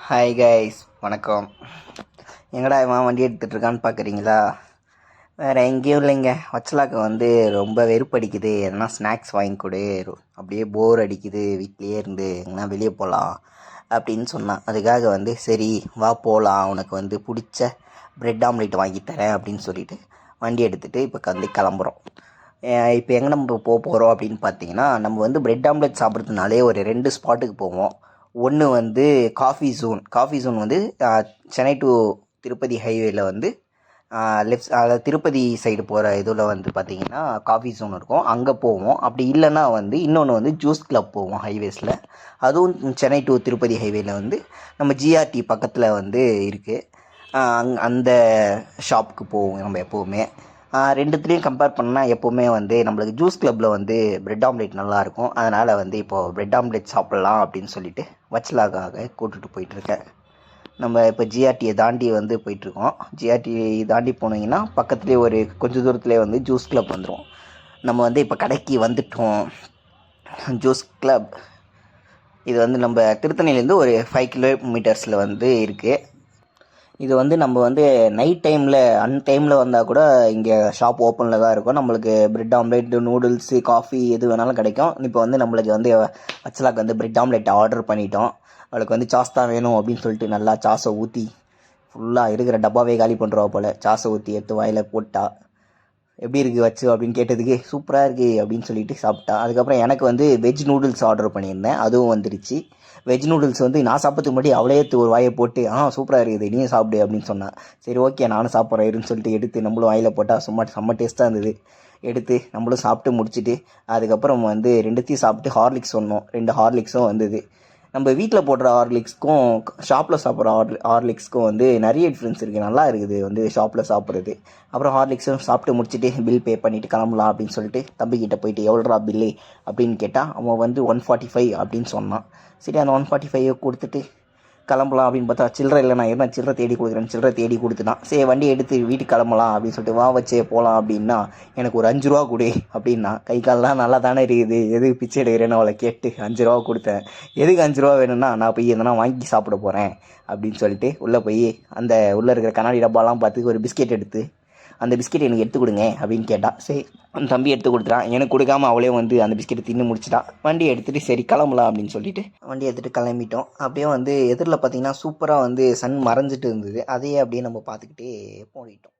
Hi guys, வணக்கம். எங்கடா இவன் வண்டி எடுத்துகிட்டு இருக்கான்னு பார்க்குறீங்களா? வேறு எங்கேயும் இல்லைங்க. வச்சலாக்க வந்து ரொம்ப வெறுப்படிக்குது, எதனா ஸ்நாக்ஸ் வாங்கி கொடு, அப்படியே போர் அடிக்குது, வீட்லேயே இருந்து எங்கன்னா வெளியே போகலாம் அப்படின்னு சொன்னான். அதுக்காக வந்து சரி வா போகலாம், உனக்கு வந்து பிடிச்ச ப்ரெட் ஆம்லேட் வாங்கி தரேன் அப்படின்னு சொல்லிட்டு வண்டி எடுத்துகிட்டு இப்போ வந்து கிளம்புறோம். இப்போ எங்கே நம்ம போக போகிறோம் அப்படின்னு பார்த்தீங்கன்னா, நம்ம வந்து ப்ரெட் ஆம்லேட் சாப்பிட்றதுனாலே ஒரு 2 ஸ்பாட்டுக்கு போவோம். ஒன்று வந்து காஃபி ஜோன் வந்து சென்னை டு திருப்பதி ஹைவேல வந்து லெஃப்ட், அதாவது திருப்பதி சைடு போகிற இதில் வந்து பார்த்திங்கன்னா காஃபி ஜோன் இருக்கும், அங்கே போவோம். அப்படி இல்லைன்னா வந்து இன்னொன்று வந்து ஜூஸ் கிளப் போவோம் ஹைவேஸில். அதுவும் சென்னை டு திருப்பதி ஹைவேல வந்து நம்ம ஜிஆர்டி பக்கத்தில் வந்து இருக்குது. அந்த ஷாப்புக்கு போவோம் நம்ம எப்போவுமே. ரெண்டுத்துலேயும் கம்பேர் பண்ணால் எப்போவுமே வந்து நம்மளுக்கு ஜூஸ் கிளப்பில் வந்து ப்ரெட் ஆம்லேட் நல்லாயிருக்கும். அதனால் வந்து இப்போது ப்ரெட் ஆம்லேட் சாப்பிட்லாம் அப்படின்னு சொல்லிட்டு வச்சலாக்காக கூட்டிகிட்டு போயிட்டுருக்கேன். நம்ம இப்போ ஜிஆர்டியை தாண்டி வந்து போயிட்டுருக்கோம். ஜிஆர்டி தாண்டி போனீங்கன்னா பக்கத்துலேயே ஒரு கொஞ்சம் தூரத்துலேயே வந்து ஜூஸ் கிளப் வந்துடும். நம்ம வந்து இப்போ கடைக்கு வந்துட்டோம். ஜூஸ் கிளப் இது வந்து நம்ம திருத்தணிலேருந்து ஒரு 5 கிலோமீட்டர்ஸில் வந்து இருக்குது. இது வந்து நம்ம வந்து நைட் டைமில் டைமில் வந்தால் கூட இங்கே ஷாப் ஓப்பனில் தான் இருக்கும். நம்மளுக்கு ப்ரெட் ஆம்லேட், நூடுல்ஸு, காஃபி எது வேணாலும் கிடைக்கும். இப்போ வந்து நம்மளுக்கு வந்து வச்சலாக்கு வந்து ப்ரெட் ஆம்லேட் ஆர்டர் பண்ணிட்டோம். அவளுக்கு வந்து சாஸ் தான் வேணும் அப்படின்னு சொல்லிட்டு நல்லா சாஸை ஊற்றி ஃபுல்லாக இருக்கிற டப்பாவே காலி பண்ணுறவா போல் சாஸை ஊற்றி எடுத்து வாயில் போட்டா. எப்படி இருக்குது வச்சு அப்படின்னு கேட்டதுக்கு சூப்பராக இருக்குது அப்படின்னு சொல்லிட்டு சாப்பிட்டா. அதுக்கப்புறம் எனக்கு வந்து வெஜ் நூடுல்ஸ் ஆர்டர் பண்ணியிருந்தேன், அதுவும் வந்துருச்சு. வெஜ் நூடுல்ஸ் வந்து நான் சாப்பிட்றதுக்கு முன்னாடி அவளே ஒரு வாயை போட்டு சூப்பராக இருக்குது, நீயும் சாப்பிடு அப்படின்னு சொன்னான். சரி ஓகே நானும் சாப்பிட்றேன் இருன்னு சொல்லிட்டு எடுத்து நம்மளும் வாயில் போட்டால் செம்ம டேஸ்ட்டாக இருந்தது. எடுத்து நம்மளும் சாப்பிட்டு முடிச்சுட்டு அதுக்கப்புறம் வந்து 2த்தையும் சாப்பிட்டு ஹார்லிக்ஸ் சொன்னோம். 2 ஹார்லிக்ஸும் வந்தது. நம்ம வீட்டில் போடுற ஹார்லிக்ஸ்க்கும் ஷாப்பில் சாப்பிட்ற ஹார்லிக்ஸ்க்கும் வந்து நிறைய டிஃப்ரென்ஸ் இருக்குது. நல்லா இருக்குது வந்து ஷாப்பில் சாப்பிட்றது. அப்புறம் ஹார்லிக்ஸும் சாப்பிட்டு முடிச்சுட்டு பில் பே பண்ணிவிட்டு கிளம்பலாம் அப்படின்னு சொல்லிட்டு தம்பிக்கிட்ட போயிட்டு எவ்வளோரா பில்லு அப்படின்னு கேட்டால் அவன் வந்து 145 அப்படின்னு சொன்னான். சரி அந்த 145 கொடுத்துட்டு கிளம்பலாம் அப்படின்னு பார்த்தா சில்லறை இல்லை, நான் என்ன சில்லறை தேடி கொடுத்துட்டான். சரி வண்டி எடுத்து வீட்டுக்கு கிளம்பலாம் அப்படின்னு சொல்லிட்டு வா வச்சே போகலாம் அப்படின்னா எனக்கு ஒரு 5 ரூபா கொடு அப்படின்னா. கை கால்லாம் நல்லா தானே இருக்குது, எதுக்கு பிச்சை எடுக்கிறேன்னு அவளை கேட்டு 5 ரூபா கொடுத்தேன். எதுக்கு 5 ரூபா வேணும்னா நான் போய் எதனா வாங்கி சாப்பிட போகிறேன் அப்படின்னு சொல்லிட்டு உள்ளே போய் அந்த உள்ளே இருக்கிற கண்ணாடி டப்பாலாம் பார்த்து ஒரு பிஸ்கெட் எடுத்து அந்த பிஸ்கெட் எனக்கு எடுத்து கொடுங்க அப்படின்னு கேட்டால் சரி அந்த தம்பி எடுத்து கொடுத்துட்டான். எனக்கு கொடுக்காம அவளே வந்து அந்த பிஸ்கெட்டை தின்னு முடிச்சிட்டா. வண்டி எடுத்துகிட்டு சரி கிளம்பலாம் அப்படின்னு சொல்லிட்டு வண்டி எடுத்துகிட்டு கிளம்பிட்டோம். அப்படியே வந்து எதிரில் பார்த்தீங்கன்னா சூப்பராக வந்து சன் மறைஞ்சிட்டு இருந்தது. அதையே அப்படியே நம்ம பார்த்துக்கிட்டே போயிட்டோம்.